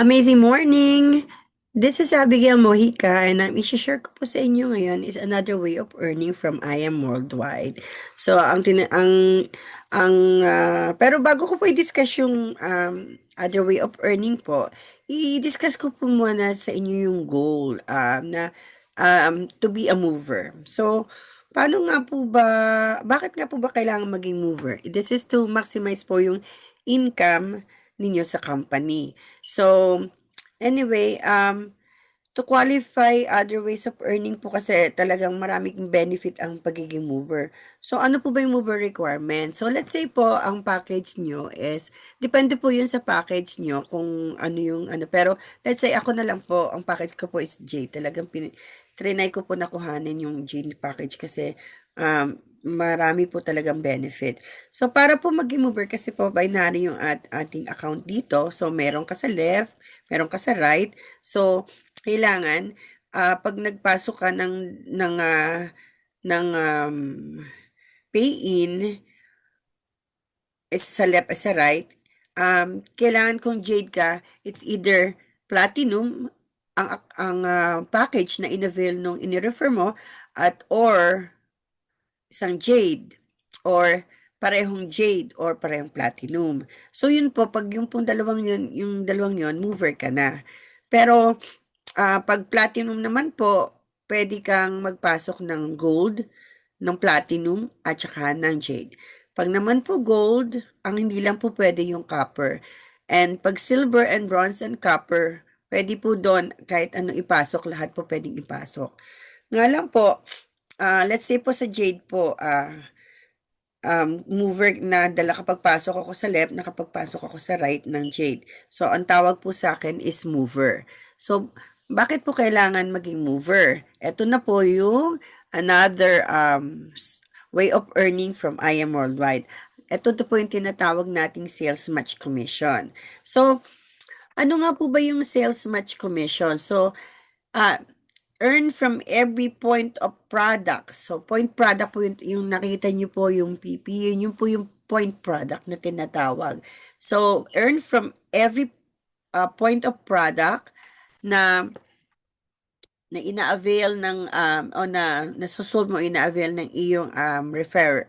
Amazing morning! This is Abigail Mojica and ang i-share ko po sa inyo ngayon is another way of earning from I Am Worldwide. So, pero bago ko po i-discuss yung other way of earning po, i-discuss ko po muna sa inyo yung goal to be a mover. So, bakit nga po ba kailangan maging mover? This is to maximize po yung income ninyo sa company. So, anyway, to qualify other ways of earning po kasi talagang maraming benefit ang pagiging mover. So, ano po ba yung mover requirement? So, let's say po, ang package nyo is, depende po yun sa package nyo kung ano yung ano. Pero, let's say ako na lang po, ang package ko po is J. Talagang trinay ko po nakuhanin yung J package kasi marami po talagang benefit. So, para po maging mover kasi po binary yung ating account dito. So, meron ka sa left, meron ka sa right. So, kailangan pag nagpasok ka ng pay-in is sa left at sa right, kailangan kung Jade ka, it's either platinum ang package na in-avail nung ini-refer mo at or isang Jade or parehong Jade or parehong Platinum. So yun po, pag yung dalawang yun, mover ka na. Pero pag Platinum naman po, pwede kang magpasok ng Gold, ng Platinum at saka ng Jade. Pag naman po Gold, ang hindi lang po pwede yung Copper. And pag Silver and Bronze and Copper, pwede po doon kahit ano ipasok, lahat po pwedeng ipasok. Nga lang po, let's say po sa Jade po, mover na dala kapag pasok ako sa left, nakapagpasok ako sa right ng Jade. So, ang tawag po sa akin is mover. So, bakit po kailangan maging mover? Ito na po yung another way of earning from I Am Worldwide. Ito po yung tinatawag nating sales match commission. So, ano nga po ba yung sales match commission? So, ah, earn from every point of product. So, point product po yung nakita nyo po yung PP, yun po yung point product na tinatawag. So, earn from every point of product na ina-avail ng o na nasusolve mo ina-avail ng iyong referrer.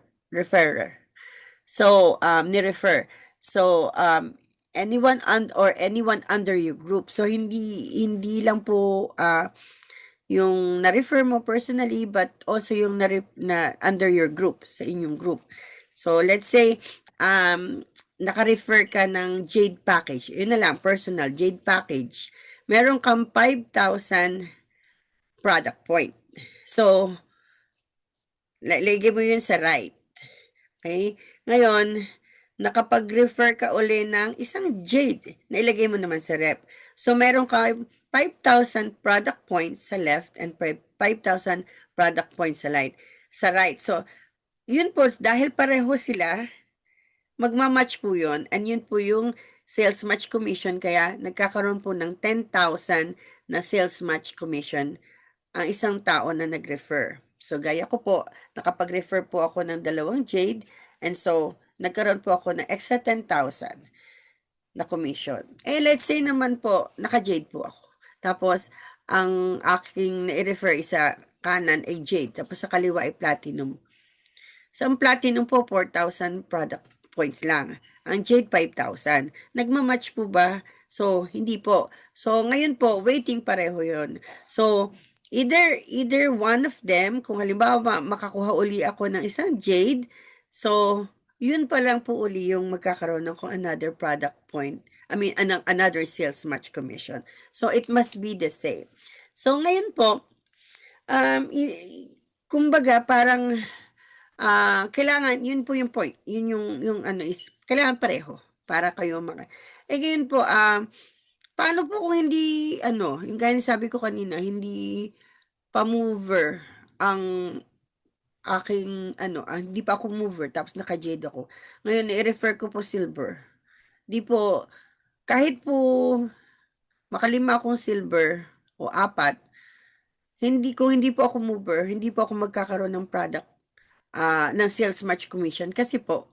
So, ni-refer. So, anyone under your group. So, hindi lang po yung na-refer mo personally but also yung na under your group, sa inyong group. So, let's say, naka-refer ka ng Jade package. Yun na lang, personal, Jade package. Meron kang 5,000 product point. So, lagay mo yun sa right. Okay? Ngayon, nakapag-refer ka uli ng isang Jade na ilagay mo naman sa rep. So, meron ka 5,000 product points sa left and 5,000 product points sa right. So, yun po, dahil pareho sila, magmamatch po yun. And yun po yung sales match commission. Kaya nagkakaroon po ng 10,000 na sales match commission ang isang tao na nag-refer. So, gaya ko po, nakapag-refer po ako ng dalawang Jade. And so, nagkaroon po ako ng extra 10,000 na commission. Let's say naman po, naka-Jade po ako. Tapos, ang aking na-refer isa kanan ay Jade. Tapos sa kaliwa ay Platinum. So, ang Platinum po, 4,000 product points lang. Ang Jade, 5,000. Nagmamatch po ba? So, hindi po. So, ngayon po, waiting pareho yon. So, either one of them, kung halimbawa makakuha uli ako ng isang Jade, so, yun pa lang po uli yung magkakaroon ng another product point. I mean, another sales match commission. So, it must be the same. So, ngayon po, kumbaga, parang kailangan, yun po yung point. Yun yung ano is, kailangan pareho para kayo ngayon po, paano po kung hindi, yung gaya ng sabi ko kanina, hindi pa-mover ang aking, hindi pa ako mover, tapos naka-jade ako. Ngayon, i-refer ko po silver. Di po, kahit po makalima akong silver o apat, kung hindi po ako mover, hindi po ako magkakaroon ng product ng sales match commission kasi po,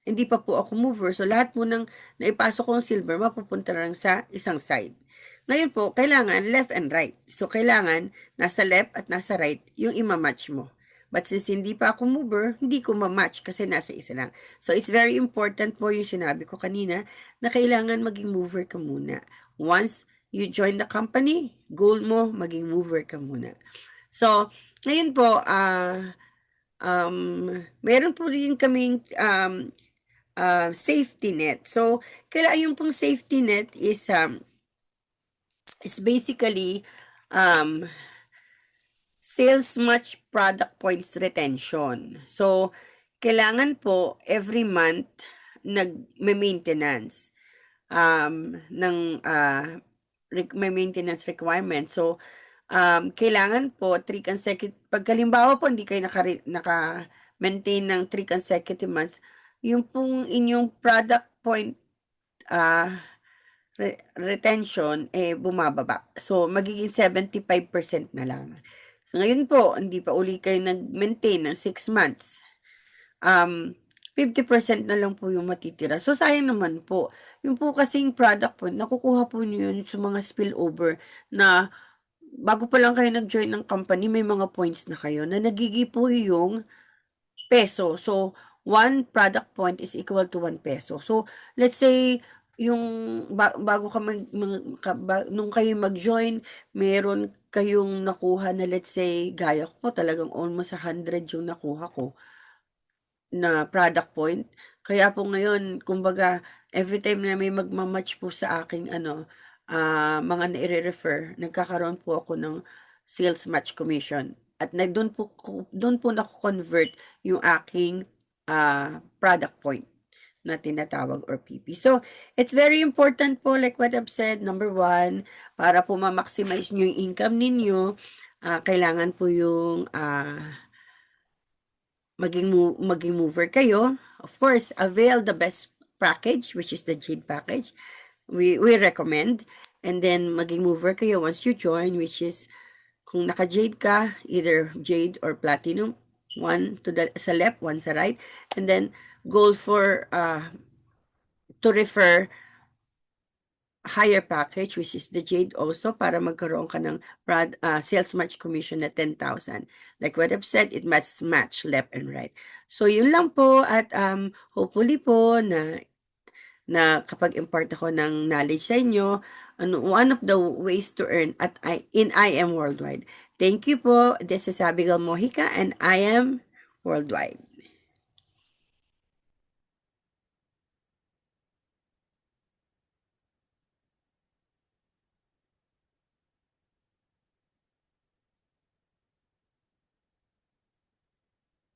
hindi pa po ako mover. So, lahat po ng naipasok kong silver, mapupunta lang sa isang side. Ngayon po, kailangan left and right. So, kailangan nasa left at nasa right yung ima-match mo. But since hindi pa ako mover, hindi ko ma-match kasi nasa isa lang. So, it's very important po yung sinabi ko kanina na kailangan maging mover ka muna. Once you join the company, goal mo, maging mover ka muna. So, ngayon po, meron po rin kaming safety net. So, yung pong safety net is basically um, sales match product points retention. So, kailangan po every month nag-maintenance ng may maintenance requirement. So, kailangan po 3 consecutive, pag halimbawa po hindi kayo naka-maintain ng 3 consecutive months, yung pong inyong product point retention, bumababa. So, magiging 75% na lang. So, ngayon po, hindi pa uli kayo nag-maintain ng 6 months. 50% na lang po yung matitira. So, sayang naman po. Yung po kasing product po, nakukuha po niyo yun sa mga spillover na bago pa lang kayo nag-join ng company, may mga points na kayo na nagigi po yung peso. So, 1 product point is equal to 1 peso. So, let's say, yung bago ka nung kayo mag-join, meron kayong nakuha na let's say, gaya ko talagang almost 100 yung nakuha ko na product point. Kaya po ngayon, kumbaga, every time na may magma-match po sa aking mga nire-refer, nagkakaroon po ako ng sales match commission. At doon po nako-convert yung aking product point na tinatawag or PP. So, it's very important po, like what I've said, number 1, para po ma-maximize nyo yung income ninyo, kailangan po yung maging mover kayo. Of course, avail the best package, which is the Jade package. We recommend. And then, maging mover kayo once you join, which is, kung naka-Jade ka, either Jade or Platinum, one sa left, one sa right. And then, goal for, to refer higher package, which is the Jade also, para magkaroon ka ng sales match commission na 10,000. Like what I've said, it must match left and right. So, yun lang po. At hopefully po na kapag impart ako ng knowledge sa inyo, one of the ways to earn in I Am Worldwide. Thank you po. This is Abigail Mojica and I Am Worldwide.